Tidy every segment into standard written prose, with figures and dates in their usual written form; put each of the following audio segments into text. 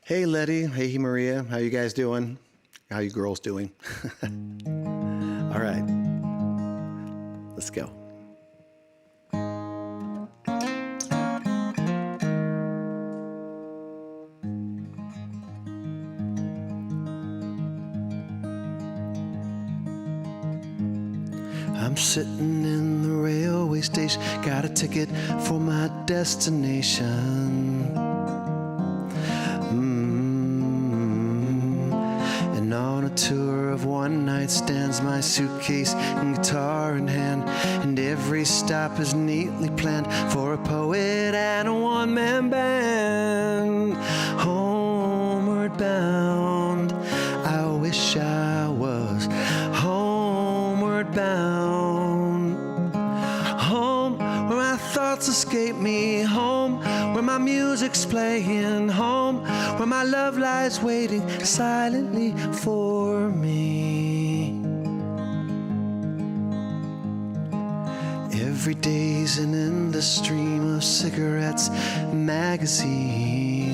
Hey Letty, hey Maria, how you guys doing? How you girls doing? All right, let's go. I'm sitting in the railway station, got a ticket for my destination. And on a tour of one-night stands, my suitcase and guitar in hand, and every stop is neatly planned for a poet and a one-man band. Homeward bound, I wish I was homeward bound. Home where my thoughts escape me, home where my music's playing, home where my love lies waiting silently for me. Every day's an endless stream of cigarettes, magazines.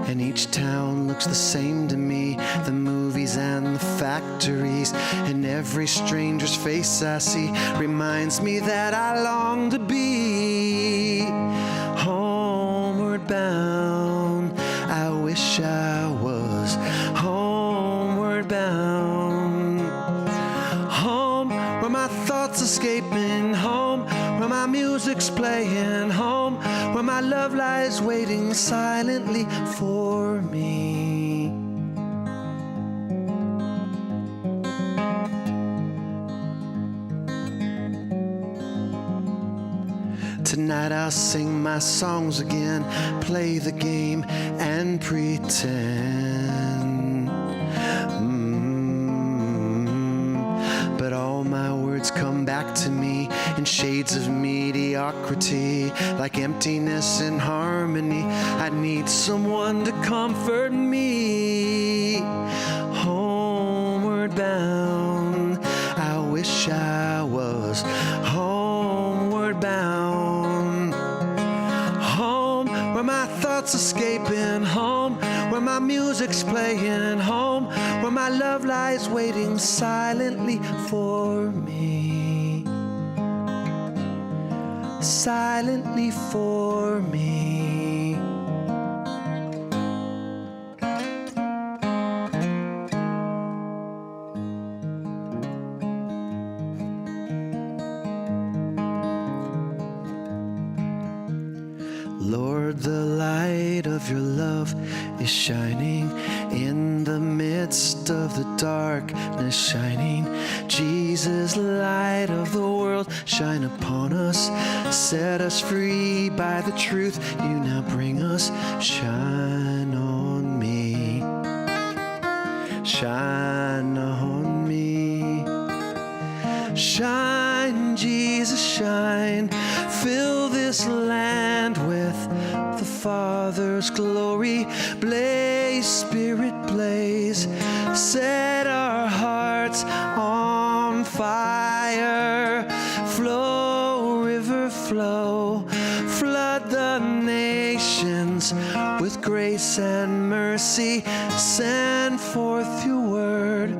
And each town looks the same to me, the movies and the factories, and every stranger's face I see reminds me that I long to be homeward bound. I wish I was homeward bound. Home where my thoughts escaping, home where my music's playing, home where my love lies waiting silently for me. Tonight I'll sing my songs again, play the game and pretend. But all my words come back to me in shades of mediocrity, like emptiness and harmony. I need someone to comfort me. Homeward bound, I wish I was homeward bound. Home where my thoughts escaping, home where my music's playing, home where my love lies waiting silently for me. Silently for me. Lord, the light of your love is shining in the midst of the darkness shining. Jesus, light of the world, shine upon us. Set us free by the truth you now bring us. Shine on me. Shine on me. Shine, Jesus, shine. Fill this land with the Father's glory. Blaze, Spirit, blaze. Set our hearts on fire. Flow, river, flow. Flood the nations with grace and mercy. Send forth your word,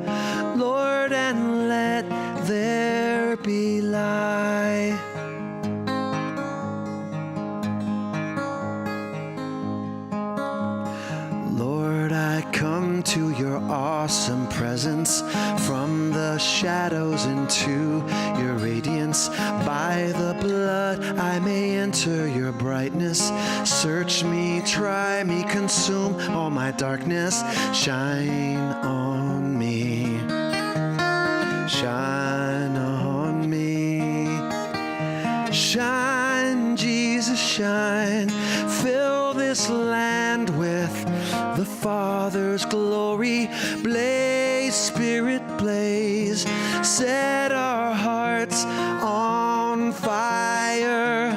Lord, and let there be light. Lord, I come to your awesome presence, from the shadows into your radiance. By the blood I may enter your brightness. Search me, try me, consume all my darkness. Shine on me. Shine on me. Shine, Jesus, shine. Fill this land with the Father's glory. Blaze, Spirit, blaze. Set our hearts on fire.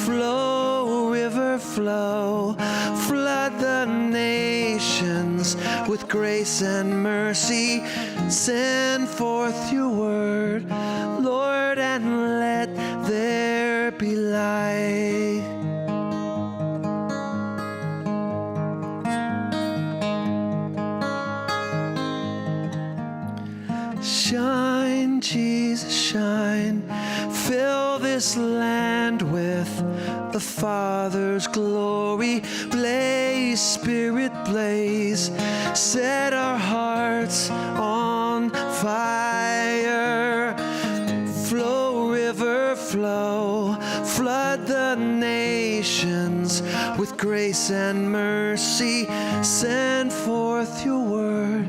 Flow, river, flow. Flood the nations with grace and mercy. Send forth your word, Lord, and let there be light. this land with the Father's glory. Blaze, Spirit, blaze, set our hearts on fire. Flow, river, flow, flood the nations with grace and mercy. Send forth your word,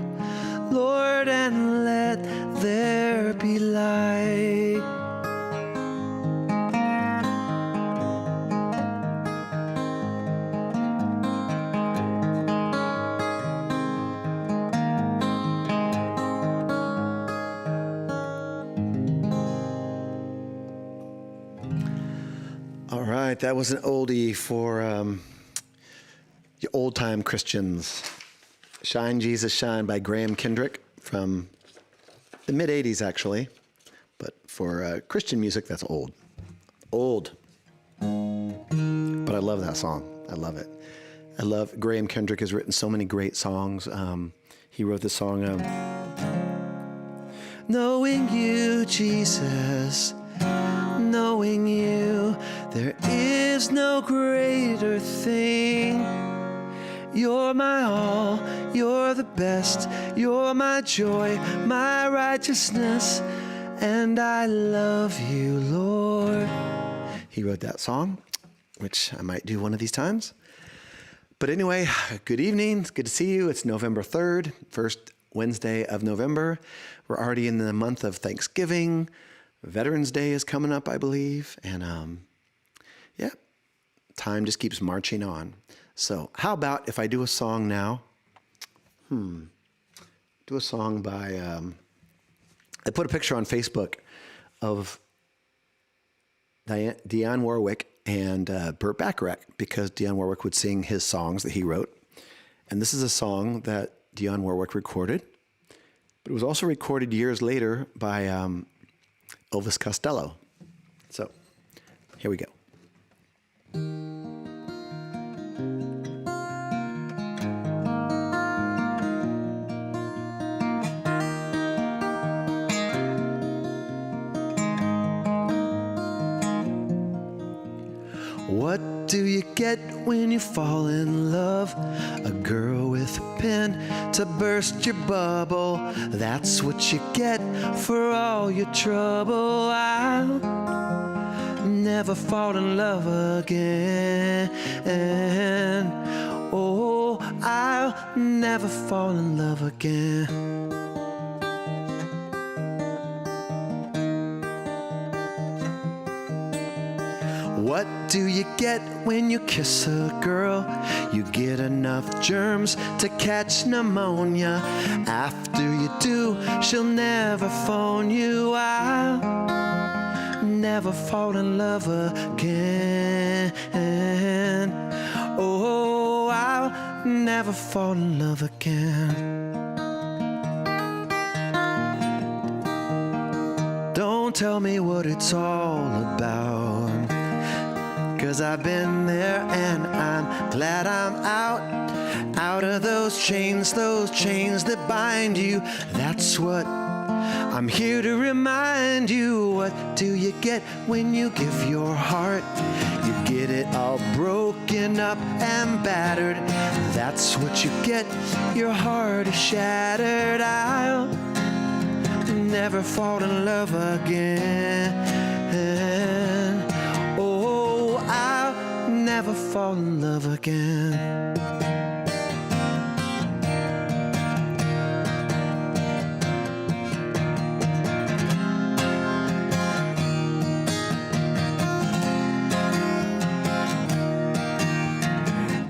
Lord, and let there be light. All right, that was an oldie for you old-time Christians. Shine, Jesus, Shine by Graham Kendrick from the mid-'80s, actually. But for Christian music, that's old. Old. But I love that song. I love it. I love Graham Kendrick has written so many great songs. He wrote the song, Knowing You, Jesus, knowing You, there is no greater thing. You're my all, you're the best, you're my joy, my righteousness, and I love you, Lord. He wrote that song, which I might do one of these times. But anyway, good evening. It's good to see you. It's November 3rd, first Wednesday of November. We're already in the month of Thanksgiving. Veterans Day is coming up, I believe. And yeah, time just keeps marching on. So how about if I do a song now? Do a song by, I put a picture on Facebook of Dionne Warwick and Burt Bacharach, because Dionne Warwick would sing his songs that he wrote. And this is a song that Dionne Warwick recorded, but it was also recorded years later by Elvis Costello. So here we go. What do you get when you fall in love? A girl with a pen to burst your bubble. That's what you get for all your trouble. I'll never fall in love again. Oh, I'll never fall in love again. What do you get when you kiss a girl? You get enough germs to catch pneumonia. After you do, she'll never phone you. I'll never fall in love again. Oh, I'll never fall in love again. Don't tell me what it's all about, 'cause I've been there and I'm glad I'm out of those chains that bind you. That's what I'm here to remind you. What do you get when you give your heart? You get it all broken up and battered. That's what you get, your heart is shattered. I'll never fall in love again. Oh, I'll never fall in love again.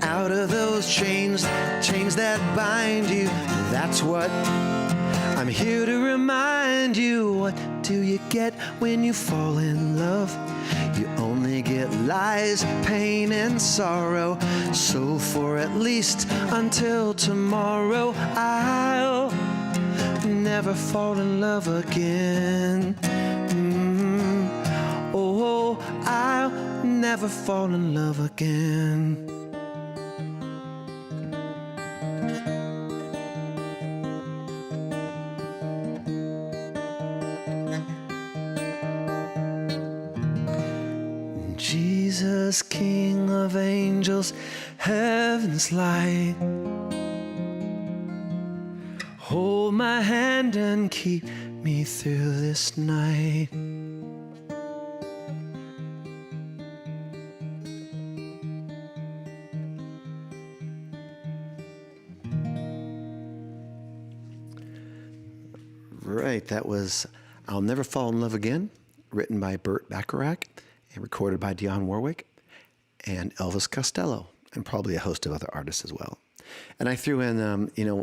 Out of those chains that bind you, that's what I'm here to remind you. What do you get when you fall in love? You only get lies, pain, and sorrow. So for at least until tomorrow, I'll never fall in love again. Oh, I'll never fall in love again. Jesus, King of angels, heaven's light. Hold my hand and keep me through this night. Right, that was I'll Never Fall in Love Again, written by Burt Bacharach and recorded by Dionne Warwick and Elvis Costello, and probably a host of other artists as well. And I threw in,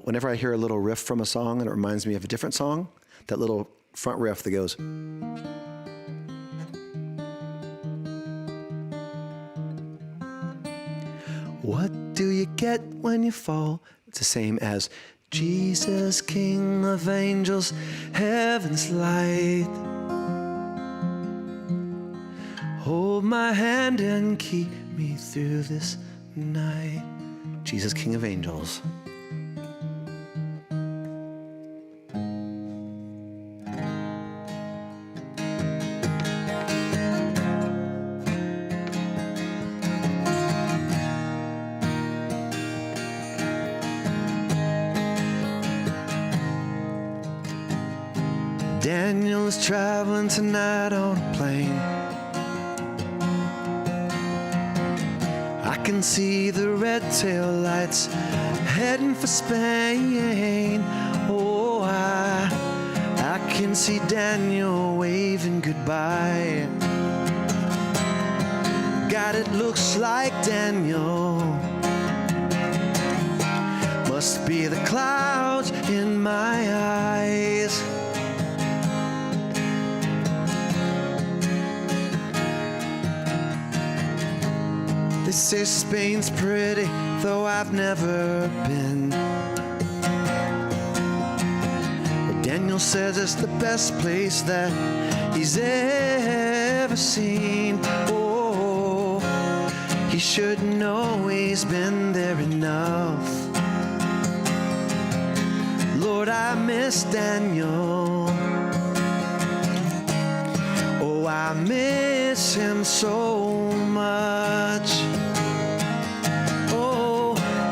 whenever I hear a little riff from a song and it reminds me of a different song, that little front riff that goes. What do you get when you fall? It's the same as Jesus, King of angels, heaven's light. Hold my hand and keep me through this night. Jesus, King of angels. Daniel is traveling tonight on a plane. I can see the red tail lights heading for Spain. Oh, I can see Daniel waving goodbye. God, it looks like Daniel must be the clouds in my eyes. They say Spain's pretty, though I've never been. But Daniel says it's the best place that he's ever seen. Oh, he should know he's been there enough. Lord, I miss Daniel. Oh, I miss him so much.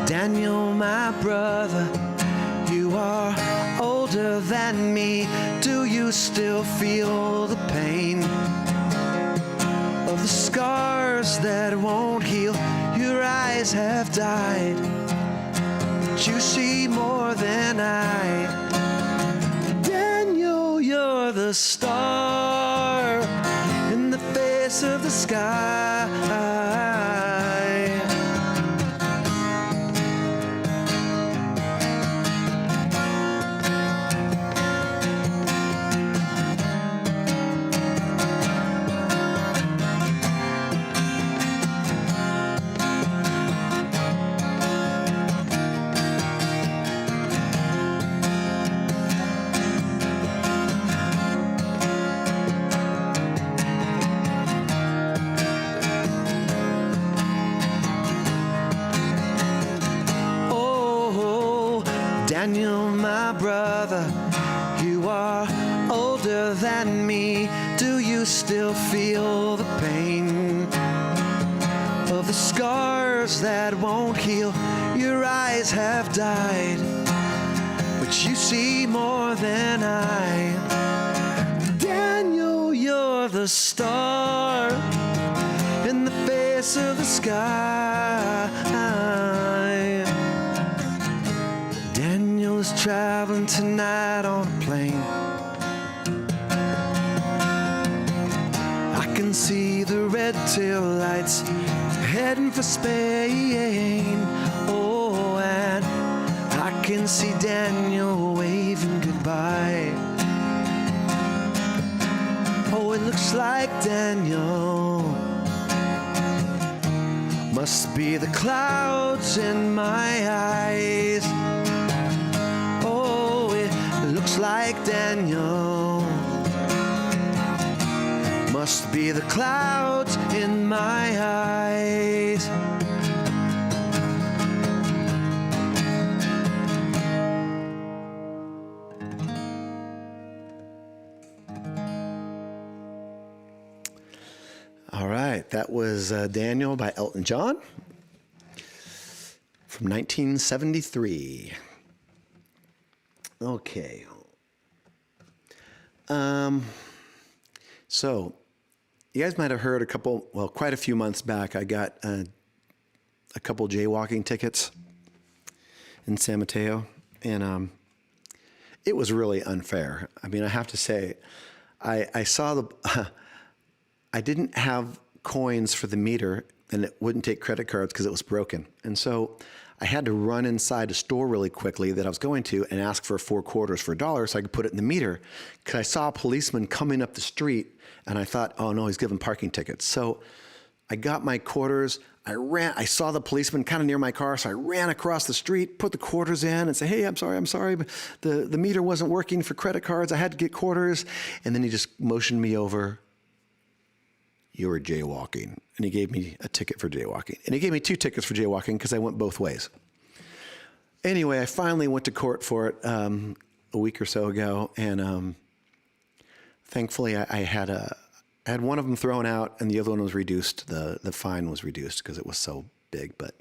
Daniel, my brother, you are older than me. Do you still feel the pain of the scars that won't heal? Your eyes have died, but you see more than I. Daniel, you're the star in the face of the sky. Daniel, my brother, you are older than me. Do you still feel the pain of the scars that won't heal? Your eyes have died, but you see more than I. Daniel, you're the star in the face of the sky. Daniel is traveling tonight on a plane. I can see the red tail lights heading for Spain. Oh, and I can see Daniel waving goodbye. Oh, it looks like Daniel must be the clouds in my eyes. Oh, it looks like Daniel must be the clouds in my eyes. All right. right, that was Daniel by Elton John from 1973. Okay. So you guys might have heard quite a few months back, I got a couple jaywalking tickets in San Mateo, and it was really unfair. I mean, I have to say, I saw I didn't have coins for the meter, and it wouldn't take credit cards because it was broken. And so I had to run inside a store really quickly that I was going to and ask for 4 quarters for $1 so I could put it in the meter, because I saw a policeman coming up the street, and I thought, oh no, he's giving parking tickets. So I got my quarters. I saw the policeman kind of near my car, so I ran across the street, put the quarters in, and said, hey, I'm sorry, but the meter wasn't working for credit cards. I had to get quarters. And then he just motioned me over. You were jaywalking. And he gave me a ticket for jaywalking. And he gave me 2 tickets for jaywalking because I went both ways. Anyway, I finally went to court for it a week or so ago, and thankfully I had one of them thrown out, and the other one was reduced. The fine was reduced because it was so big. But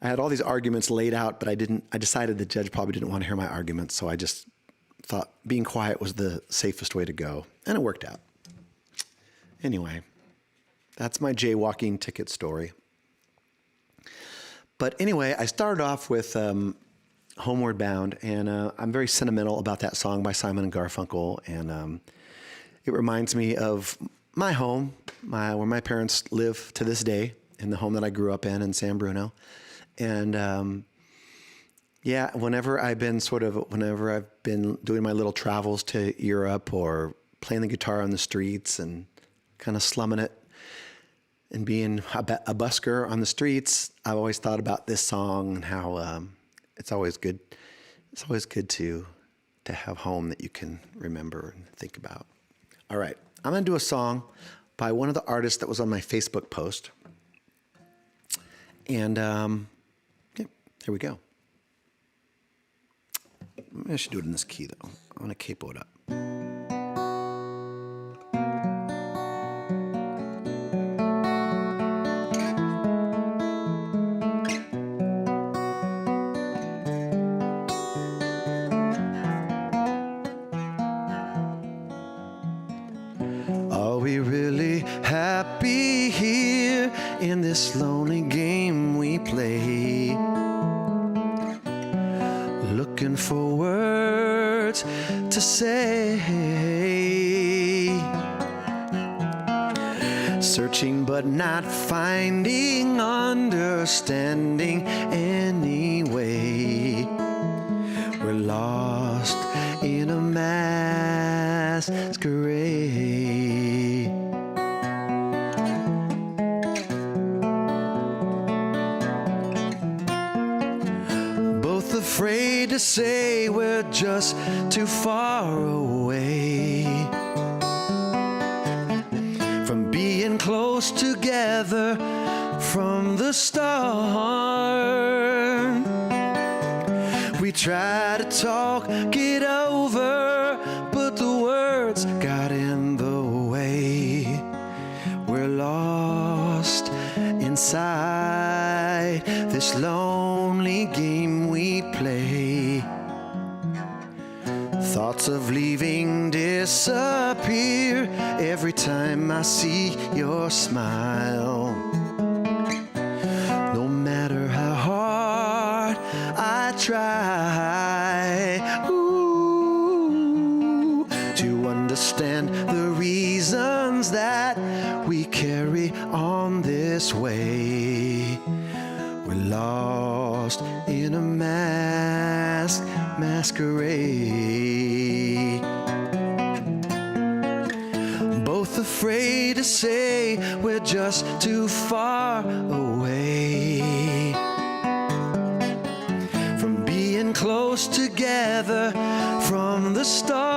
I had all these arguments laid out, but I decided the judge probably didn't want to hear my arguments, so I just thought being quiet was the safest way to go, and it worked out. Anyway, that's my jaywalking ticket story. But anyway, I started off with Homeward Bound, and I'm very sentimental about that song by Simon and Garfunkel, and it reminds me of my home, where my parents live to this day, in the home that I grew up in San Bruno. And whenever I've been doing my little travels to Europe or playing the guitar on the streets and kind of slumming it and being a busker on the streets, I've always thought about this song and how it's always good. It's always good to have home that you can remember and think about. All right, I'm going to do a song by one of the artists that was on my Facebook post. And here we go. I should do it in this key, though. I'm going to capo it up. Are we really happy here in this lonely game we play? Looking for words to say, searching but not finding understanding anyway. We're lost in a masquerade. Both afraid to say we're just too far away from being close together from the start. We try to talk it over, but the words got in the way. We're lost inside this lonely game we play. Thoughts of leaving disappear every time I see your smile. No matter how hard I try to understand the reasons that we carry on this way. We're lost in a masquerade. Both afraid to say we're just too far away from being close together from the start.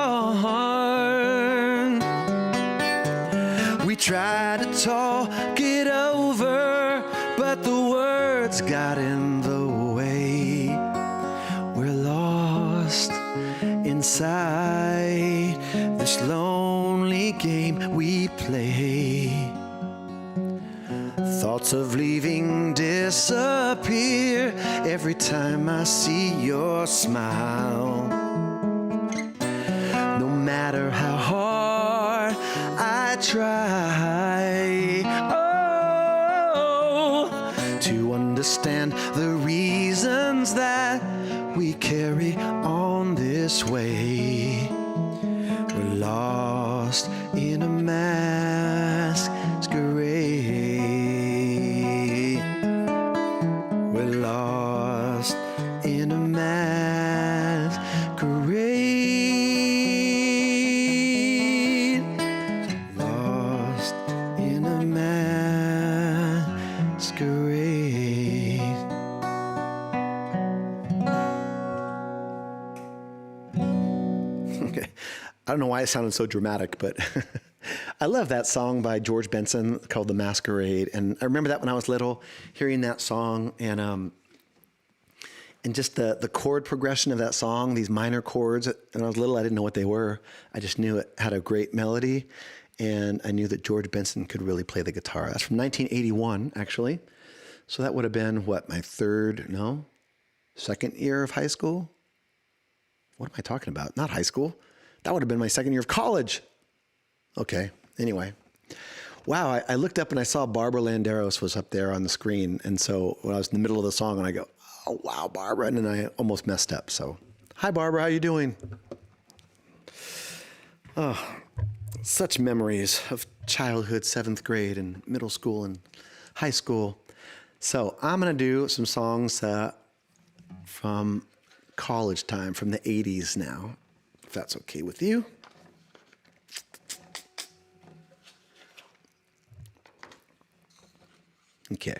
We try to talk it over, but the words got in the way. We're lost inside this lonely game we play. thoughts of leaving disappear every time I see your smile. No matter how hard I try, to understand the reasons that we carry on this way. We're lost in a masquerade. We're lost in a masquerade. Lost in a masquerade. Okay. I don't know why it sounded so dramatic, but I love that song by George Benson called The Masquerade. And I remember that when I was little, hearing that song and just the chord progression of that song, these minor chords. When I was little, I didn't know what they were. I just knew it had a great melody, and I knew that George Benson could really play the guitar. That's from 1981, actually. So that would have been, what, my second year of high school? What am I talking about? Not high school. That would have been my second year of college. Okay, anyway. Wow, I looked up and I saw Barbara Landeros was up there on the screen. And so when I was in the middle of the song, and I go, oh, wow, Barbara. And then I almost messed up. So, hi, Barbara, how you doing? Oh, such memories of childhood, 7th grade and middle school and high school. So I'm going to do some songs from college time, from the 80s now, if that's okay with you. Okay.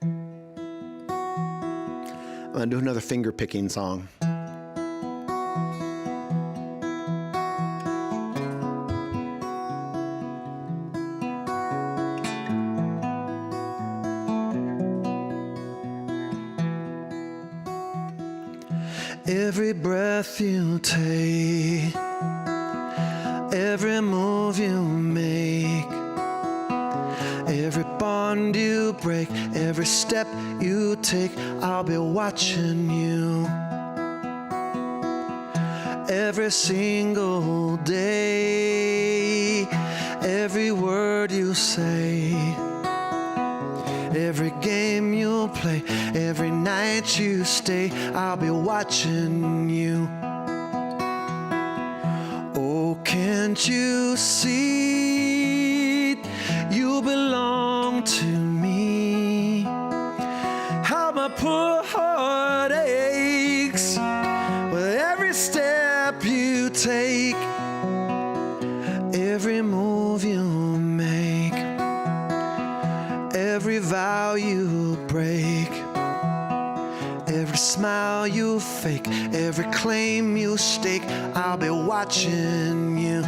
I'm going to do another finger-picking song. Every breath you take, every move you make, every bond you break, every step you take, I'll be watching you. Every single day, every word you say, every game you play, every night you stay, I'll be watching you. Oh, can't you see you belong to me? How my poor heart aches with every step you take, every move you make, every vow you break, every smile you fake, every claim you stake, I'll be watching you.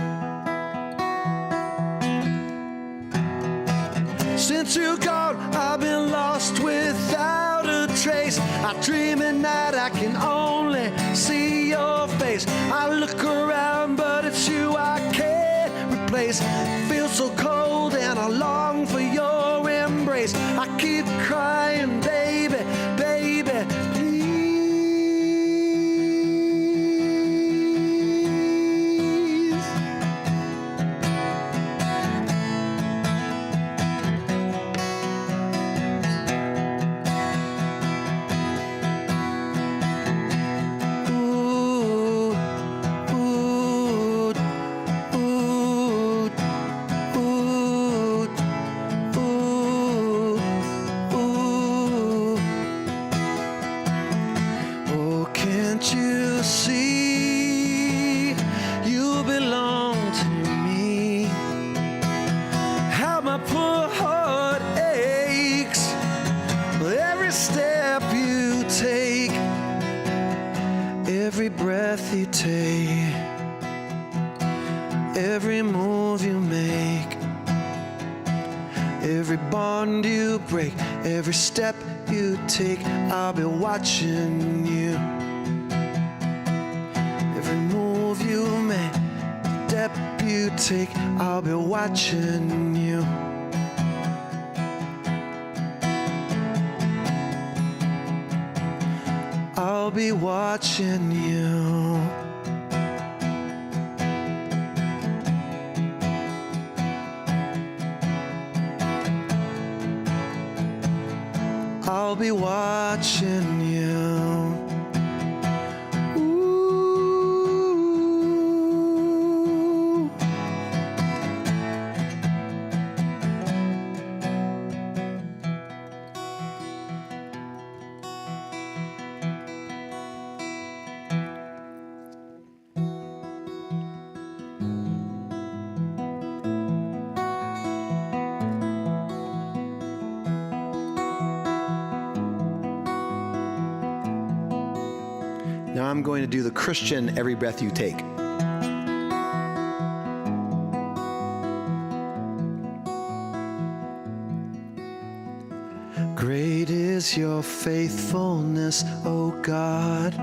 Since you're gone, I've been lost without a trace. I dream at night, I can only see your face. I look around, but it's you I can't replace. It feels so cold and I long for your embrace. I keep crying, baby, baby, please. Every breath you take, every move you make, every bond you break, every step you take, I'll be watching you. Every move you make, step you take, I'll be watching you. be watching you. I'll be watching you. Ooh. Now I'm going to do the Christian every breath you take. Great is your faithfulness, O God.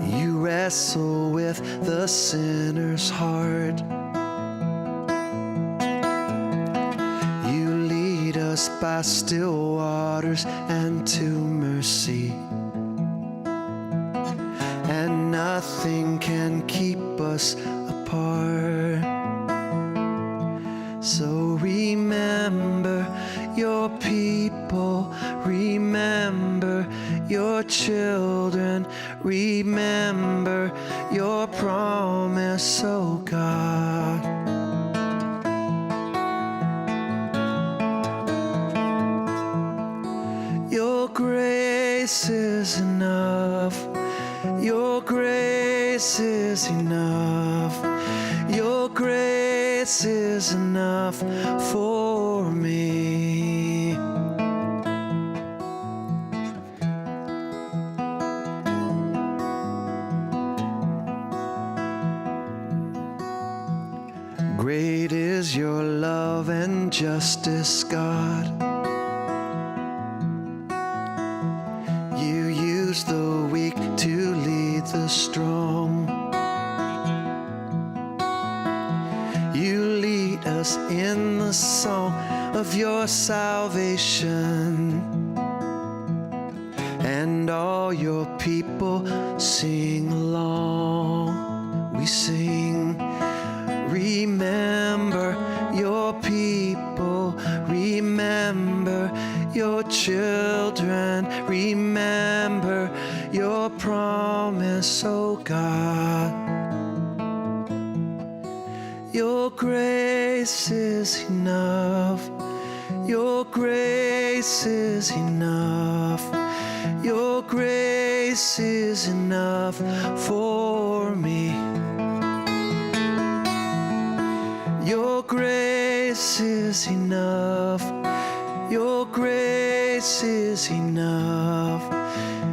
You wrestle with the sinner's heart. You lead us by still waters and to mercy, and nothing can keep us apart. So remember your people, remember your children, remember your promise, oh God. Your grace is enough. Your grace is enough. Your grace is enough for me. Great is your love and justice, God. You use the weak to lead the strong. You lead us in the song of your salvation, and all your people sing along. We sing, remember your people, remember your children, remember your promise, oh God. Your grace is enough. Your grace is enough. Your grace is enough for me. Your grace is enough. Your grace is enough.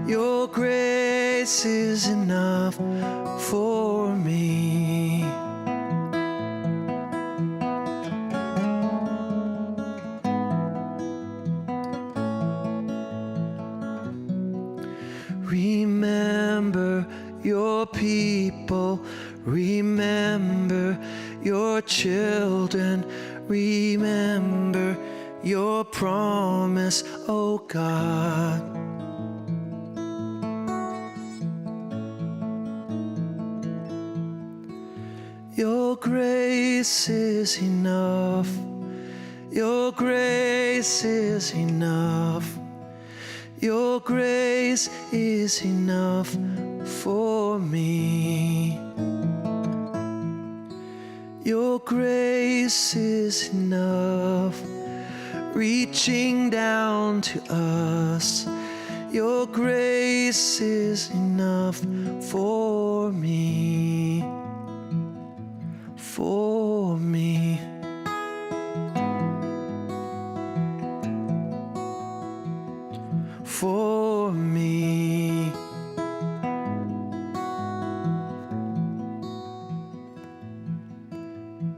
Your grace is enough for me. Remember your people, remember your children, remember your promise, oh God. Your grace is enough. Your grace is enough. Your grace is enough for me. Your grace is enough, reaching down to us. Your grace is enough for me, for me. For me.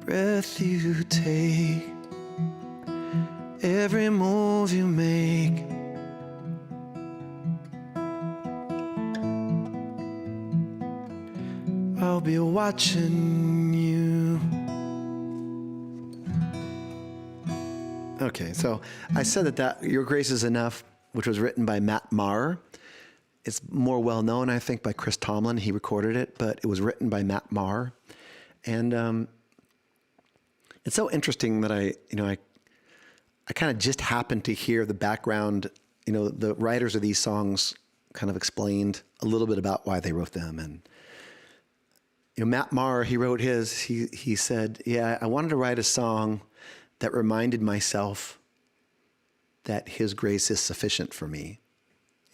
Breath you take, every move you make, I'll be watching you. Okay, so I said that your grace is enough. which was written by Maher. It's more well-known, I think, by Chris Tomlin. He recorded it, but it was written by Maher. And it's so interesting that I kind of just happened to hear the background. The writers of these songs kind of explained a little bit about why they wrote them. And Maher, he wrote his. He said, "Yeah, I wanted to write a song that reminded myself that His grace is sufficient for me."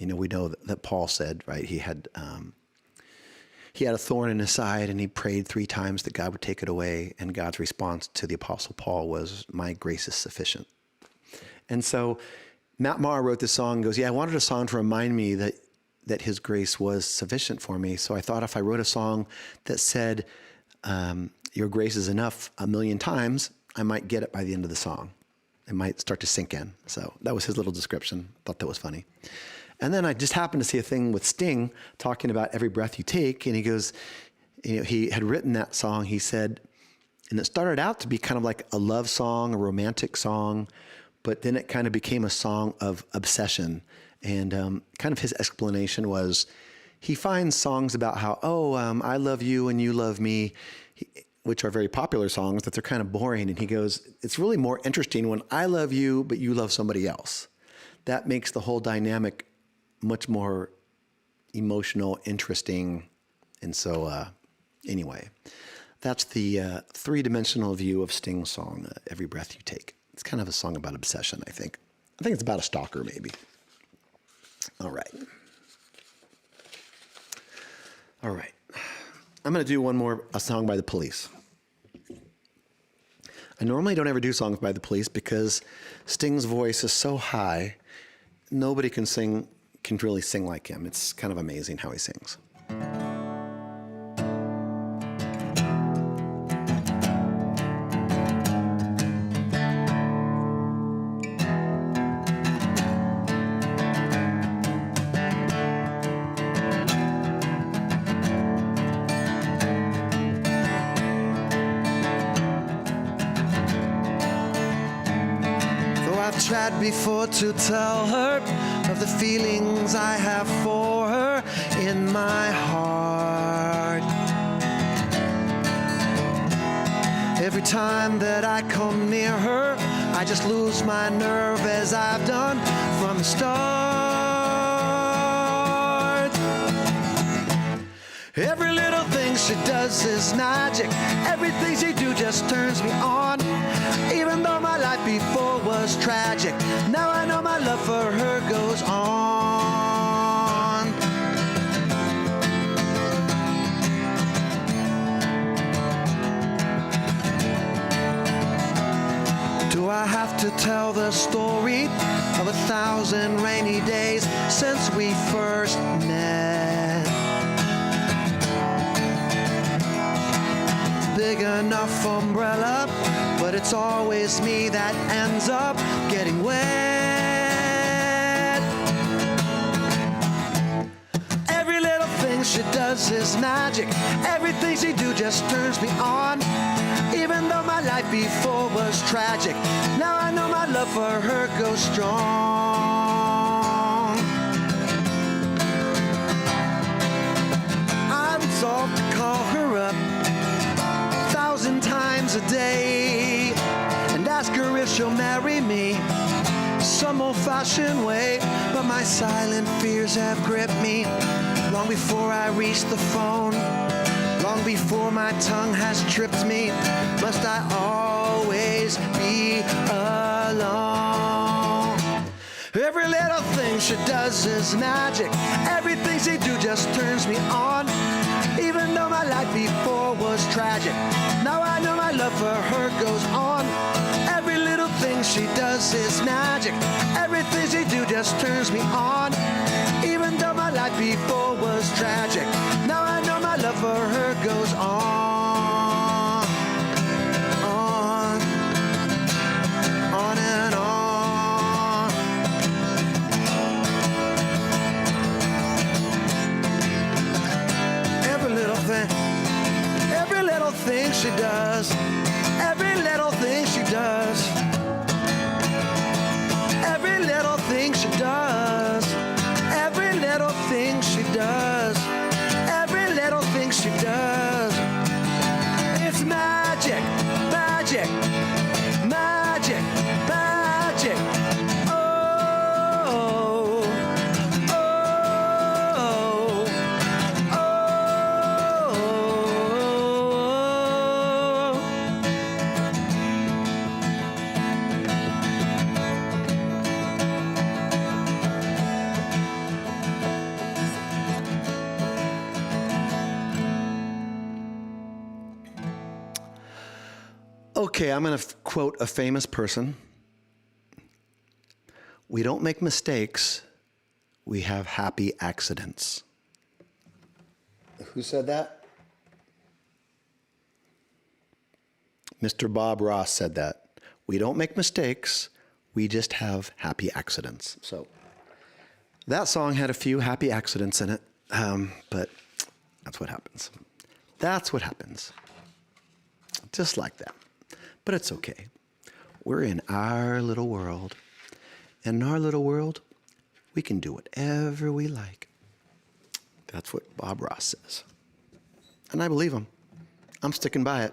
We know that Paul said, right? He had a thorn in his side, and he prayed 3 times that God would take it away. And God's response to the Apostle Paul was, "My grace is sufficient." And so Maher wrote this song and goes, "Yeah, I wanted a song to remind me that His grace was sufficient for me. So I thought if I wrote a song that said, 'Your grace is enough' 1,000,000 times, I might get it by the end of the song. It might start to sink in." So that was his little description. Thought that was funny. And then I just happened to see a thing with Sting talking about Every Breath You Take. And he goes, he had written that song, he said, and it started out to be kind of like a love song, a romantic song, but then it kind of became a song of obsession. And kind of his explanation was, he finds songs about how, I love you and you love me, which are very popular songs, that they're kind of boring. And he goes, it's really more interesting when I love you, but you love somebody else. That makes the whole dynamic much more emotional, interesting. And so anyway, that's the 3-dimensional view of Sting's song, Every Breath You Take. It's kind of a song about obsession, I think. I think it's about a stalker, maybe. All right. I'm going to do a song by the Police. I normally don't ever do songs by the Police because Sting's voice is so high, nobody can really sing like him. It's kind of amazing how he sings. I've tried before to tell her of the feelings I have for her in my heart. Every time that I come near her, I just lose my nerve as I've done from the start. Every little thing she does is magic. Everything she do just turns me on. Even though my life before was tragic, now I know my love for her goes on. Do I have to tell the story of 1,000 rainy days since we first met? Big enough umbrella, but it's always me that ends up getting wet. Every little thing she does is magic. Everything she do just turns me on. Even though my life before was tragic, now I know my love for her goes strong. I resolved to call her up 1,000 times a day and ask her if she'll marry me some old-fashioned way. But my silent fears have gripped me long before I reach the phone, long before my tongue has tripped me. Must I always be alone? Every little thing she does is magic. Everything she do just turns me on. Even though my life before was tragic, now I know my love for her goes on. Every little thing she does is magic. Everything she do just turns me on. Even though my life before was tragic, now I know my love for her goes on. On and on. Every little thing she does, every little thing she does, every little thing she does. Okay, I'm going to quote a famous person. We don't make mistakes, we have happy accidents. Who said that? Mr. Bob Ross said that. We don't make mistakes, we just have happy accidents. So that song had a few happy accidents in it, but that's what happens. That's what happens. Just like that. But it's okay. We're in our little world. And in our little world, we can do whatever we like. That's what Bob Ross says. And I believe him. I'm sticking by it.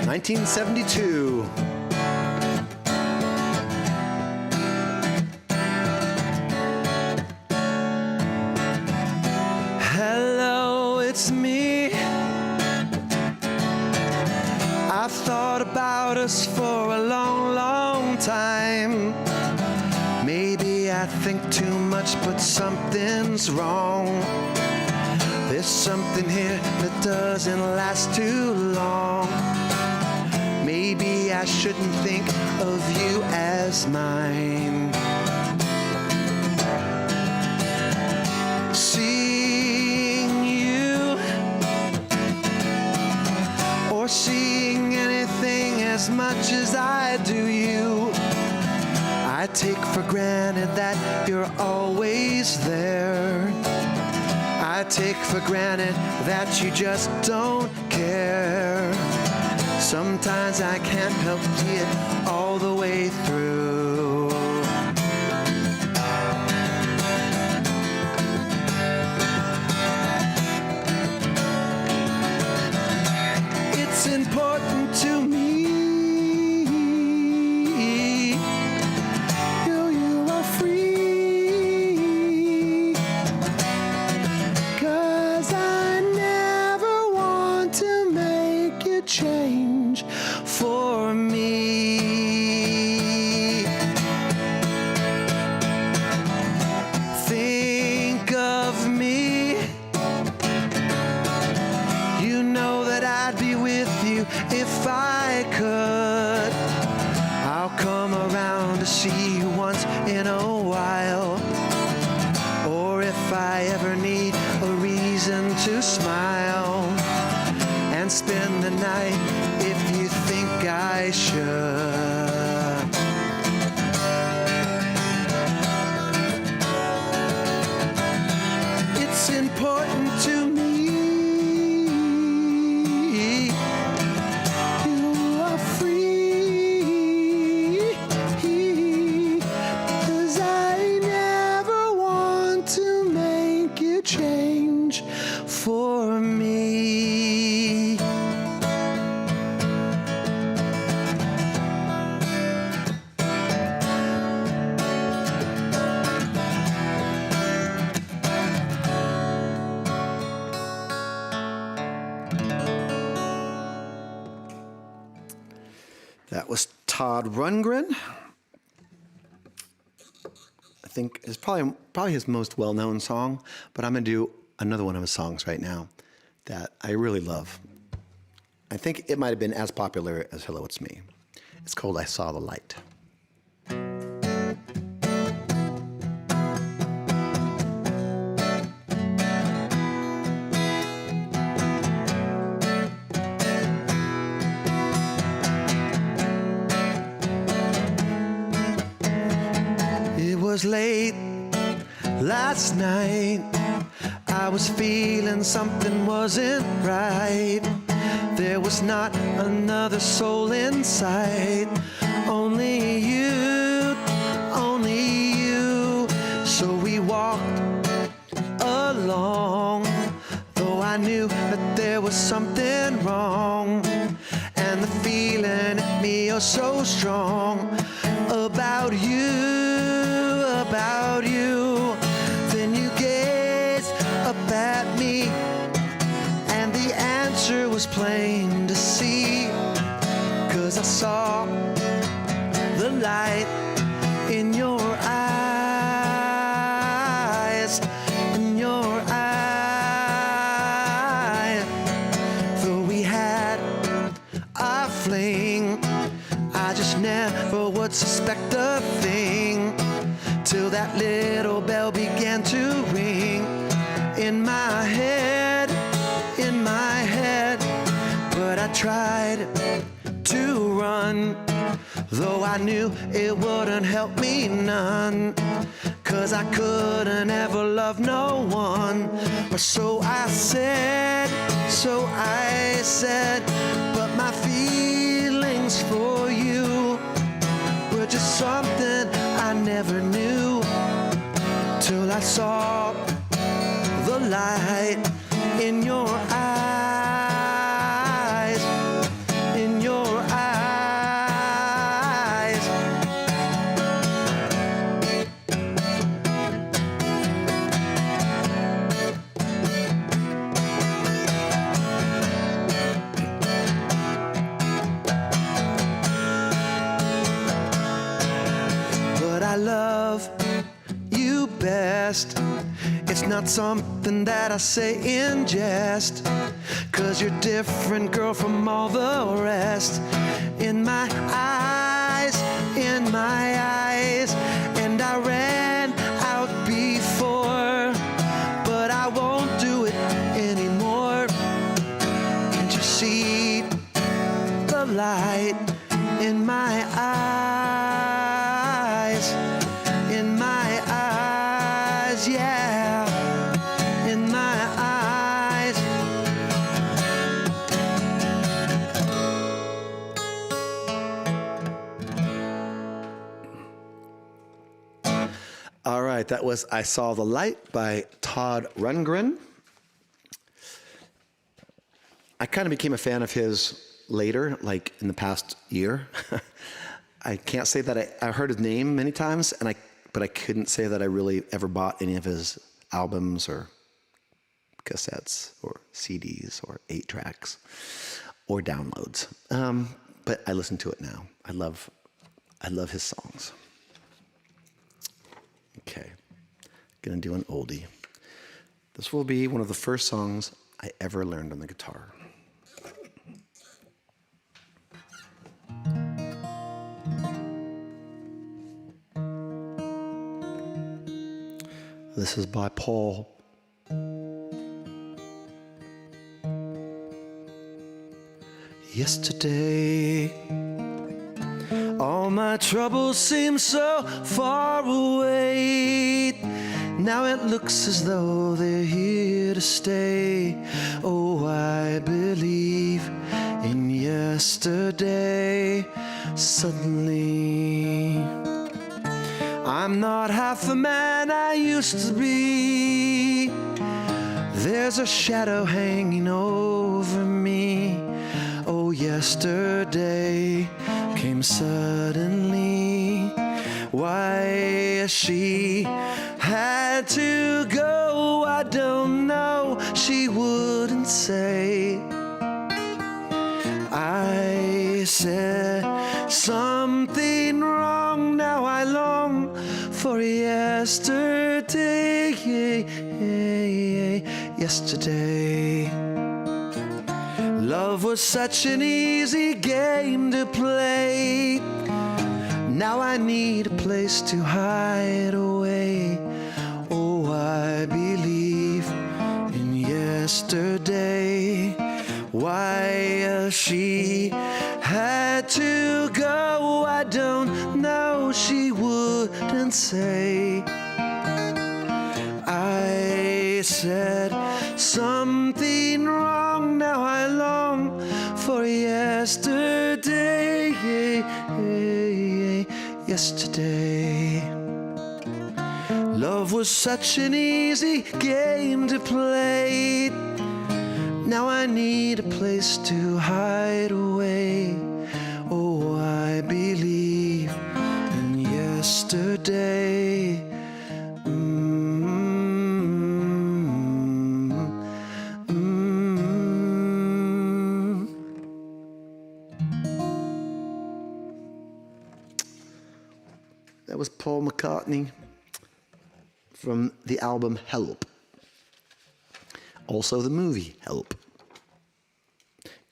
(1972). Hello, it's me. I've thought about us for a long, long time. Maybe I think too much, but something's wrong. There's something here that doesn't last too long. Maybe I shouldn't think of you as mine. Seeing you, or seeing anything as much as I do you, I take for granted that you're always there. I take for granted that you just don't care. Sometimes I can't help see it all the way through. It's important to me. You are free. 'Cause I never want to make you change for me. Think of me. You know that I'd be with you if I could. I'll come around to see you once in a while. Or if I ever need a reason to smile and spend the night if you think I should. It's important to me. You are free. 'Cause I never want to make you change for me. That was Todd Rundgren. I think it's probably his most well-known song, but I'm going to do another one of his songs right now that I really love. I think it might have been as popular as Hello, It's Me. It's called I Saw the Light. It was late last night. I was feeling something wasn't right. There was not another soul in sight. Only you, only you. So we walked along, though I knew that there was something wrong. And the feeling in me oh so strong about you, about you. Then you gazed up at me, and the answer was plain to see. 'Cause I saw till that little bell began to ring in my head, in my head. But I tried to run, though I knew it wouldn't help me none, 'cause I couldn't ever love no one. Or so I said, but my feelings for you were just something I never knew, till I saw the light in your eyes, in your eyes. But I love you best. It's not something that I say in jest, 'cause you're different, girl, from all the rest. In my eyes, in my eyes. And I ran out before, but I won't do it anymore. Can't you see the light in my eyes, in my eyes, yeah, in my eyes. All right, that was I Saw the Light by Todd Rundgren. I kind of became a fan of his later, like in the past year. I can't say that I heard his name many times, but I couldn't say that I really ever bought any of his albums or cassettes or CDs or 8-tracks or downloads. But I listen to it now. I love his songs. Okay, gonna do an oldie. This will be one of the first songs I ever learned on the guitar. This is by Paul. Yesterday, all my troubles seem so far away. Now it looks as though they're here to stay. Oh, I believe in yesterday. Suddenly, I'm not half the man I used to be. There's a shadow hanging over me. Oh, yesterday came suddenly. Why she had to go, I don't know. She wouldn't say. I said something wrong. Now I long for yesterday. Yesterday, love was such an easy game to play. Now I need a place to hide away. Oh, I believe in yesterday. Why she had to go, I don't know. She wouldn't say. I said something wrong. Now I long for yesterday. Yesterday, love was such an easy game to play. Now I need a place to hide away. Oh, I believe in yesterday. That was Paul McCartney from the album Help. Also the movie Help,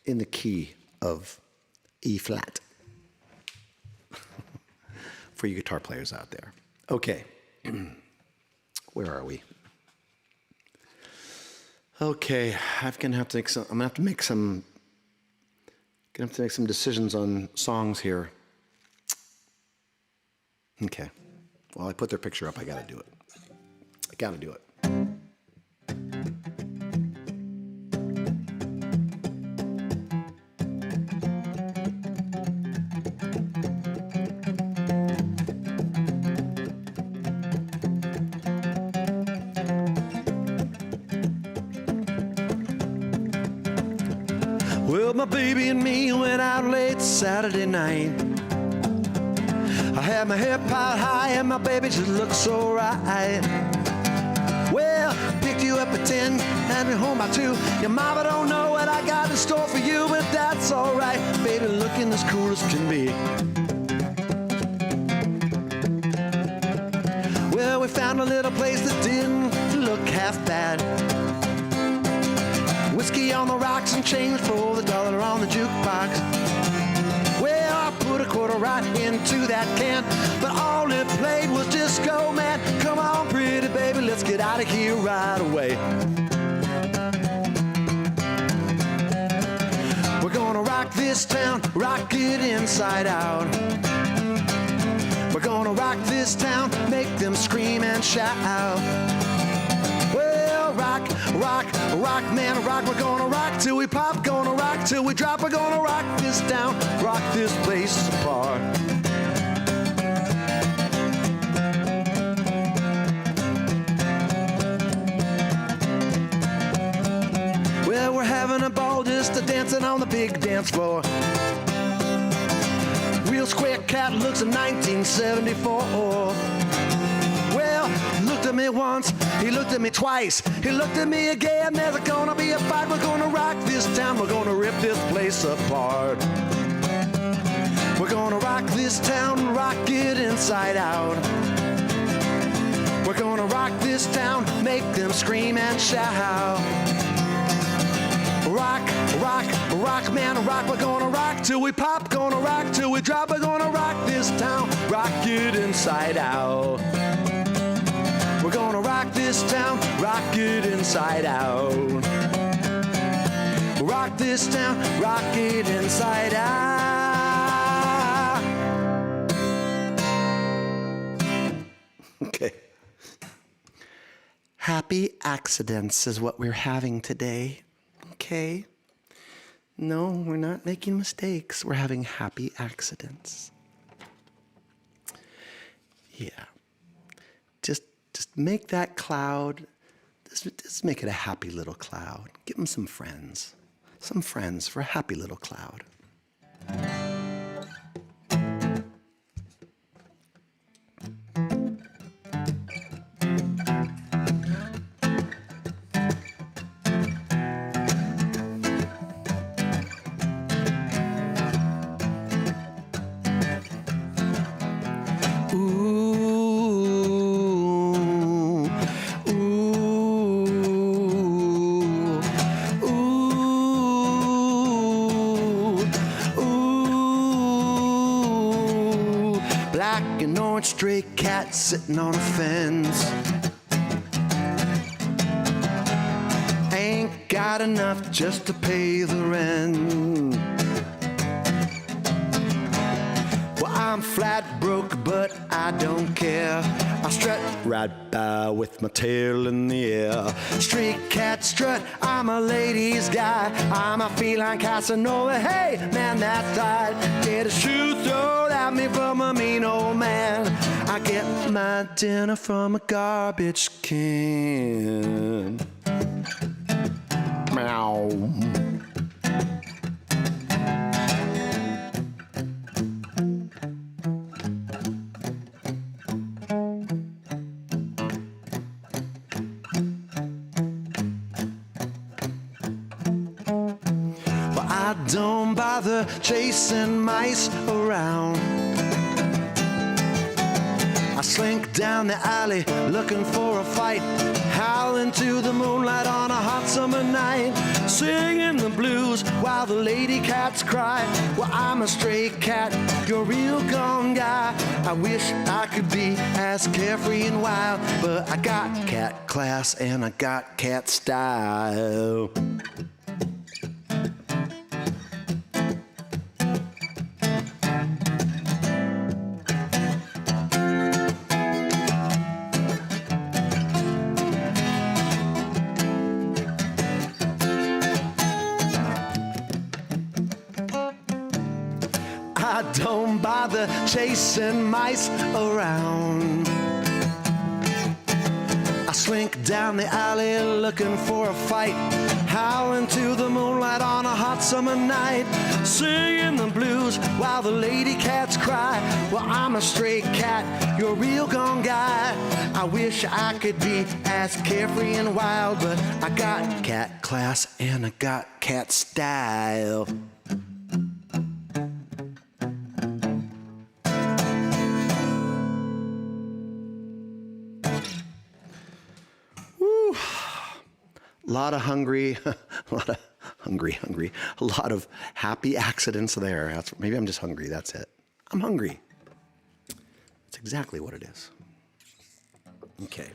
in the key of E flat. For you guitar players out there. Okay, Where are we? Okay, I'm gonna have to make some decisions on songs here. Okay. Well, I put their picture up. I gotta do it. Well, my baby and me went out late Saturday night. I had my hair piled high and my baby just looked so right. Well, picked you up at 10, had me home by 2. Your mama don't know what I got in store for you, but that's alright. Baby looking as cool as can be. Well, we found a little place that didn't look half bad. Whiskey on the rocks and change for the dollar on the jukebox. Well, I put a quarter right into that can, but all it played was Disco Man. Come on, pretty baby, let's get out of here right away. We're gonna rock this town, rock it inside out. We're gonna rock this town, make them scream and shout. Well, rock, rock, rock, man, rock. We're gonna rock till we pop, gonna rock till we drop. We're gonna rock this town, rock this place apart. Well, we're having a ball just a dancing on the big dance floor. Real square cat looks of 1974. Well, looked at me once, he looked at me twice, he looked at me again. There's gonna be a fight. We're gonna rock this town, we're gonna rip this place apart. We're gonna rock this town, rock it inside out. We're gonna rock this town, make them scream and shout. Rock, rock, rock, man, rock. We're gonna rock till we pop, gonna rock till we drop. We're gonna rock this town, rock it inside out. We're gonna rock this town, rock it inside out. Rock this town, rock it inside out. Okay. Happy accidents is what we're having today. Okay? No, we're not making mistakes. We're having happy accidents. Yeah. Just make that cloud, just make it a happy little cloud. Give them some friends for a happy little cloud. Stray cat sitting on a fence. Ain't got enough just to pay the rent. Well, I'm flat broke, but I don't care. I strut right by with my tail in the air. Street cat strut, I'm a ladies' guy. I'm a feline Casanova. Hey, man, that's right. Get a shoe thrown at me from a mean old man. I get my dinner from a garbage can. Meow. I don't bother chasing mice around. I slink down the alley looking for a fight, howling to the moonlight on a hot summer night, singing the blues while the lady cats cry. Well, I'm a stray cat, you're a real gone guy. I wish I could be as carefree and wild, but I got cat class and I got cat style. I don't bother chasing mice around. I slink down the alley looking for a fight, howling to the moonlight on a hot summer night, singing the blues while the lady cats cry. Well, I'm a stray cat, you're a real gone guy. I wish I could be as carefree and wild, but I got cat class and I got cat style. A lot of hungry, a lot of happy accidents there. Maybe I'm just hungry, that's it. I'm hungry. That's exactly what it is. Okay.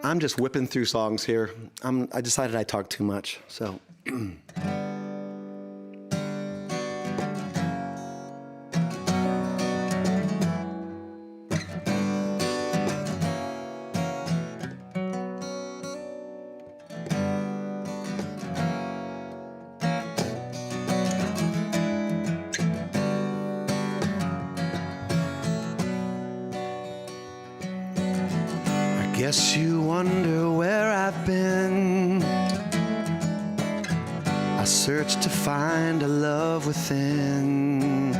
I'm just whipping through songs here. I decided I talked too much, so. Guess you wonder where I've been. I searched to find a love within.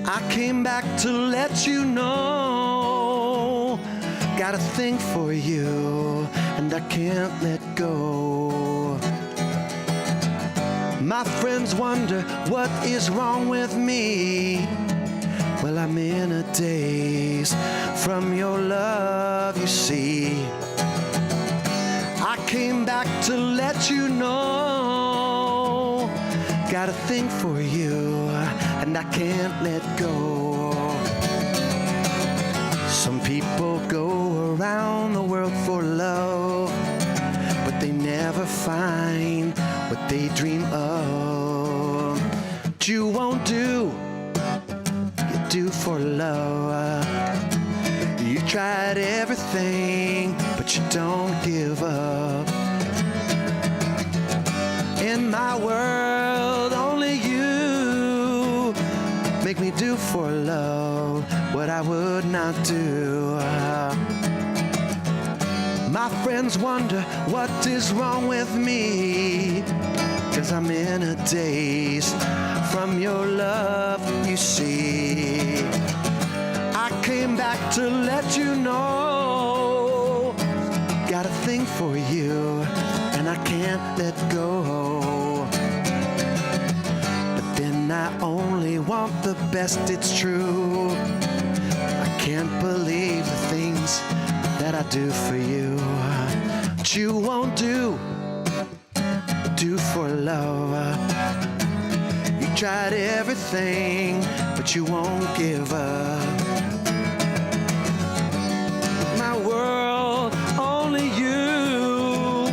I came back to let you know. Got a thing for you, and I can't let go. My friends wonder what is wrong with me. Well, I'm in a daze from your love, you see. I came back to let you know. Got a thing for you, and I can't let go. Some people go around the world for love, but they never find what they dream of. But you won't do for love. You tried everything, but you don't give up. In my world, only you make me do for love what I would not do. My friends wonder what is wrong with me, 'cause I'm in a daze from your love, you see. I came back to let you know. Got a thing for you, and I can't let go. But then I only want the best, it's true. I can't believe the things that I do for you. But you won't do for love. You tried everything, but you won't give up. My world, only you.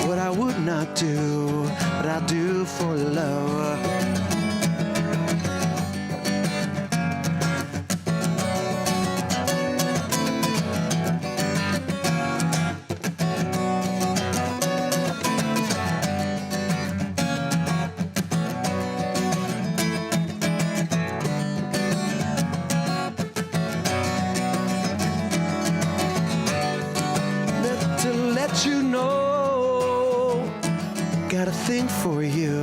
What I would not do, but I'll do for love. You know, got a thing for you,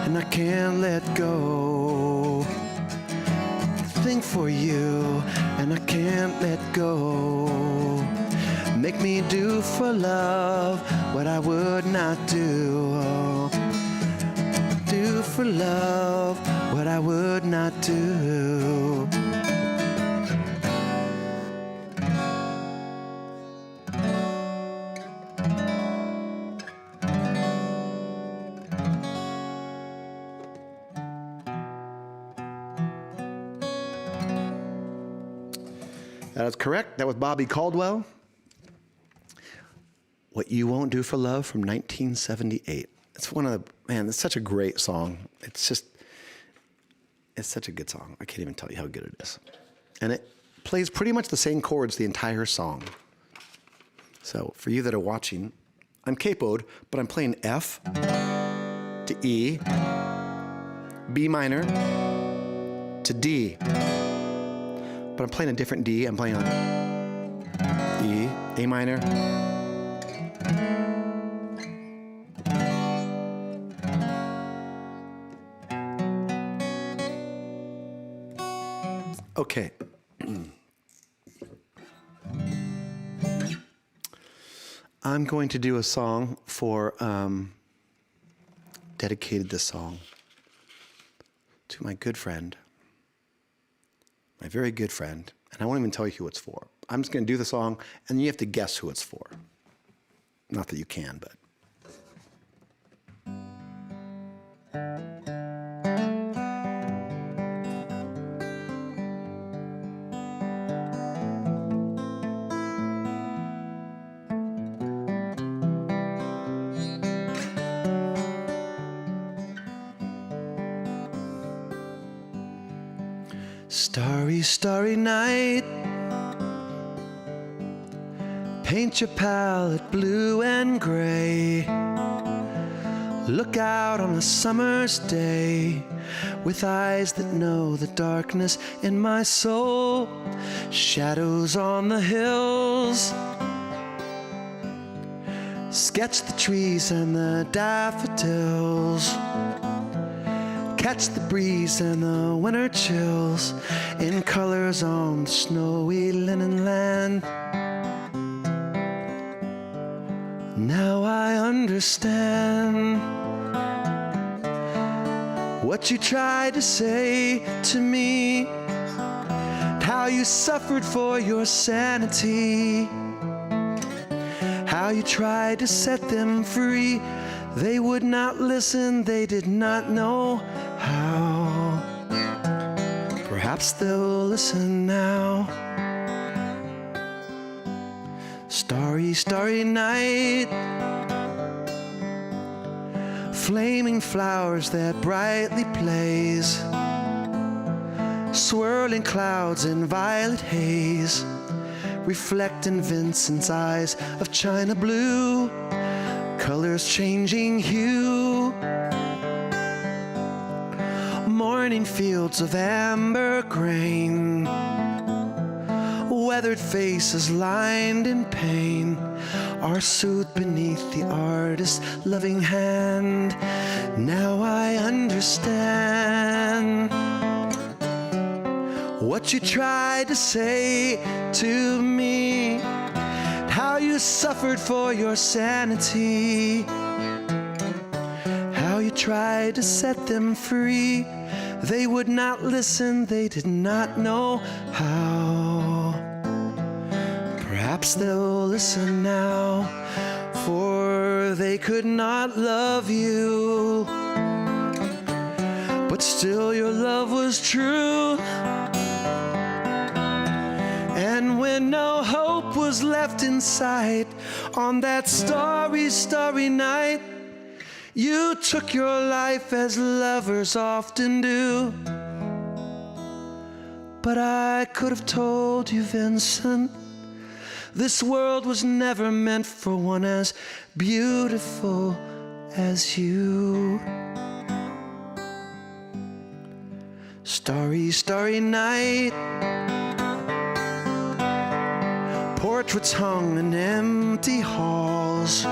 and I can't let go. A thing for you, and I can't let go. Make me do for love what I would not do. do for love what I would not do. That is correct. That was Bobby Caldwell. What You Won't Do for Love from 1978. It's one of the, man, it's such a great song. It's such a good song. I can't even tell you how good it is. And it plays pretty much the same chords the entire song. So for you that are watching, I'm capoed, but I'm playing F to E, B minor to D. But I'm playing a different D. I'm playing on E, A minor. Okay. I'm going to do a song for, dedicated this song to my good friend, my very good friend, and I won't even tell you who it's for. I'm just going to do the song, and you have to guess who it's for. Not that you can, but. Starry, starry night, paint your palette blue and gray. Look out on a summer's day with eyes that know the darkness in my soul. Shadows on the hills, sketch the trees and the daffodils. Catch the breeze and the winter chills in colors on the snowy linen land. Now I understand what you tried to say to me, how you suffered for your sanity, how you tried to set them free. They would not listen, they did not know how. Perhaps they'll listen now. Starry, starry night, flaming flowers that brightly blaze, swirling clouds in violet haze, reflect in Vincent's eyes of china blue, colors changing hue. Morning fields of amber grain, weathered faces lined in pain, are soothed beneath the artist's loving hand. Now I understand what you tried to say to me, how you suffered for your sanity, how you tried to set them free. They would not listen, they did not know how. Perhaps they'll listen now, for they could not love you, but still your love was true. And when no hope was left in sight on that starry, starry night, you took your life as lovers often do. But I could have told you, Vincent, this world was never meant for one as beautiful as you. Starry, starry night, portraits hung in empty halls,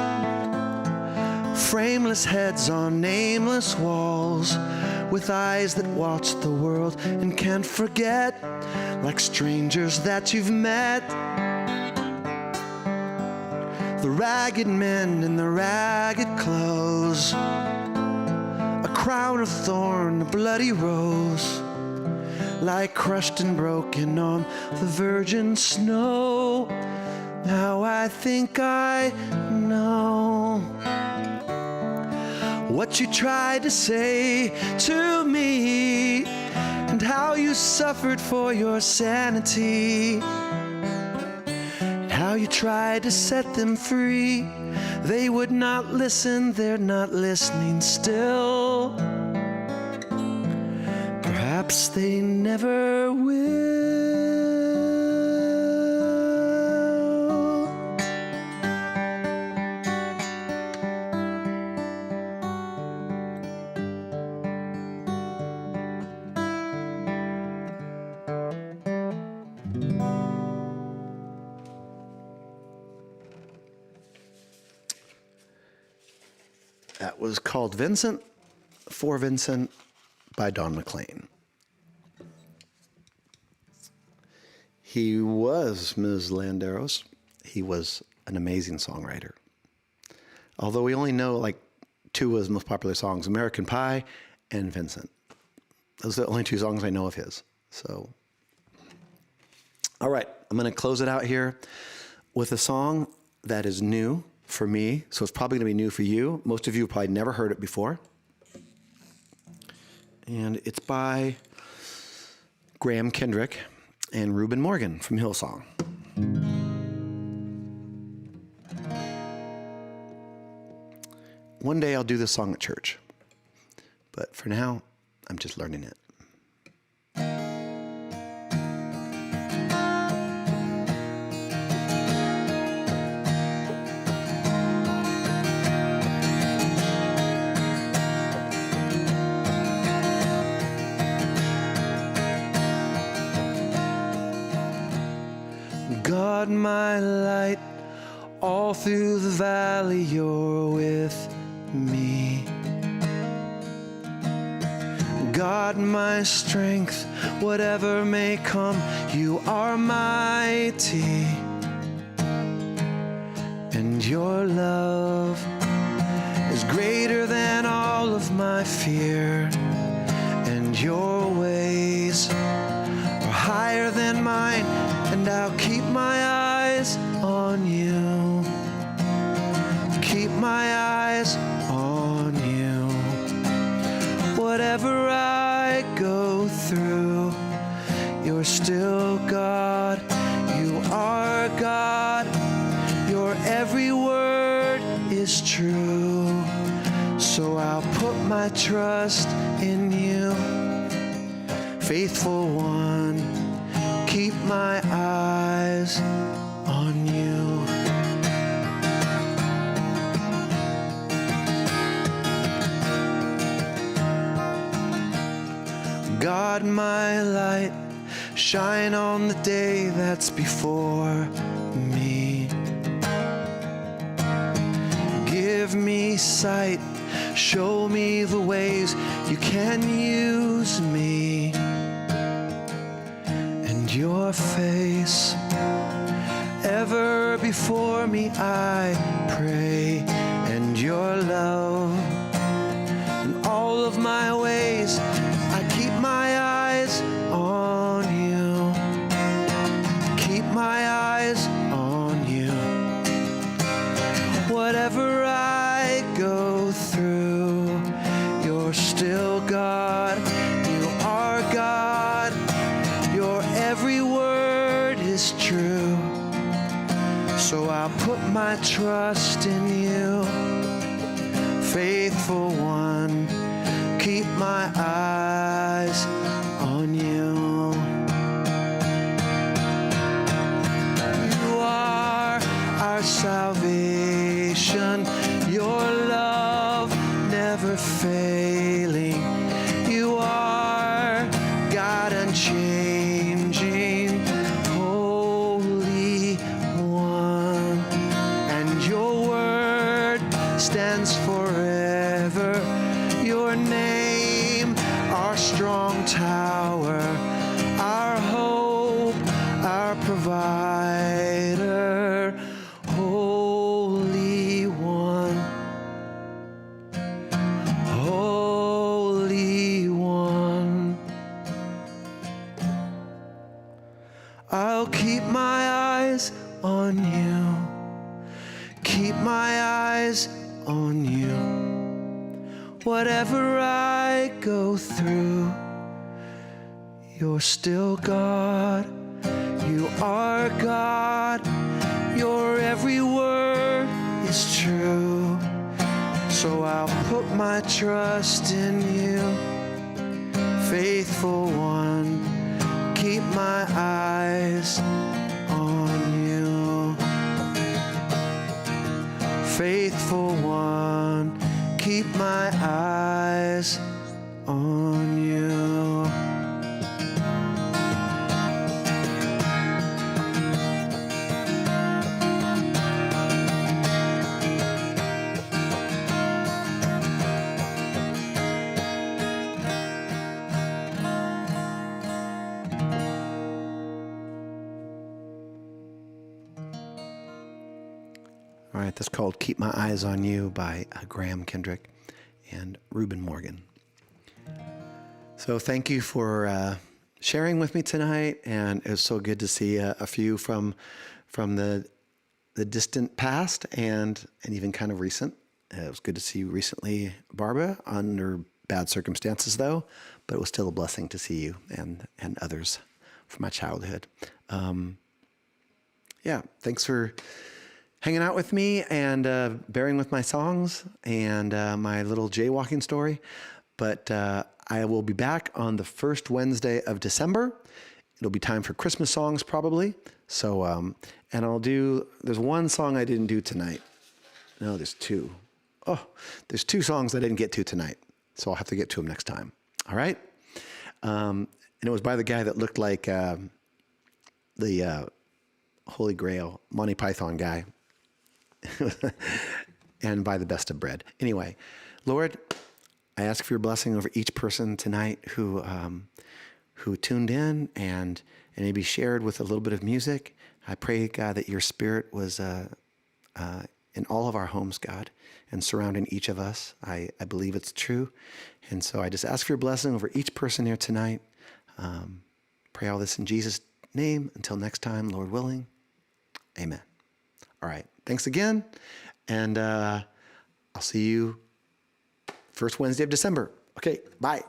frameless heads on nameless walls, with eyes that watch the world and can't forget, like strangers that you've met. The ragged men in the ragged clothes, a crown of thorn, a bloody rose, lie crushed and broken on the virgin snow. Now I think I know what you tried to say to me, and how you suffered for your sanity, and how you tried to set them free. They would not listen, they're not listening still. Perhaps they never will. That was called Vincent, for Vincent, by Don McLean. He was Ms. Landeros. He was an amazing songwriter. Although we only know like two of his most popular songs, American Pie and Vincent. Those are the only two songs I know of his. So, all right, I'm going to close it out here with a song that is new for me, so it's probably going to be new for you. Most of you have probably never heard it before. And it's by Graham Kendrick and Reuben Morgan from Hillsong. One day I'll do this song at church, but for now, I'm just learning it. God, my light, all through the valley you're with me. God, my strength, whatever may come, you are mighty. And your love is greater than all of my fear. And your ways are higher than mine. And I'll keep my eyes on you. Keep my eyes on you. Whatever I go through, you're still God. You are God. Your every word is true. So I'll put my trust in you. Faithful one, keep my eyes on you. God, my light, shine on the day that's before me. Give me sight, show me the ways you can use me. Your face ever before me, I pray, and your love in all of my ways. I keep my eyes on you. Keep my eyes on you. Whatever I go through, you're still God. You are God. Your every word is true. So I'll put my trust in you. Faithful one, keep my eyes on you. You are our salvation, your love never failing. You are God unchanging, Holy One, and your word stands forever. Your name, our strong tower, our hope, our provider, Holy One, Holy I'll keep my eyes on you. Keep my eyes on you. Whatever I go through, you're still God. You are God. Your every word is true. So I'll put my trust in you. Faithful one, keep my eyes on you. Faithful one, keep my eyes on you. All right, that's called Keep My Eyes on You by Graham Kendrick and Reuben Morgan. So thank you for sharing with me tonight, and it was so good to see a few from the distant past and even kind of recent. It was good to see you recently, Barbara, under bad circumstances though, but it was still a blessing to see you and others from my childhood. Thanks for hanging out with me and bearing with my songs and my little jaywalking story. But I will be back on the first Wednesday of December. It'll be time for Christmas songs probably. So, and there's one song I didn't do tonight. No, there's two. Oh, there's two songs I didn't get to tonight. So I'll have to get to them next time. All right. And it was by the guy that looked like the Holy Grail, Monty Python guy. And by the best of bread. Anyway, Lord, I ask for your blessing over each person tonight who tuned in and maybe shared with a little bit of music. I pray, God, that your spirit was in all of our homes, God, and surrounding each of us. I believe it's true. And so I just ask for your blessing over each person here tonight. Pray all this in Jesus' name. Until next time, Lord willing. Amen. All right. Thanks again. And I'll see you first Wednesday of December. Okay. Bye.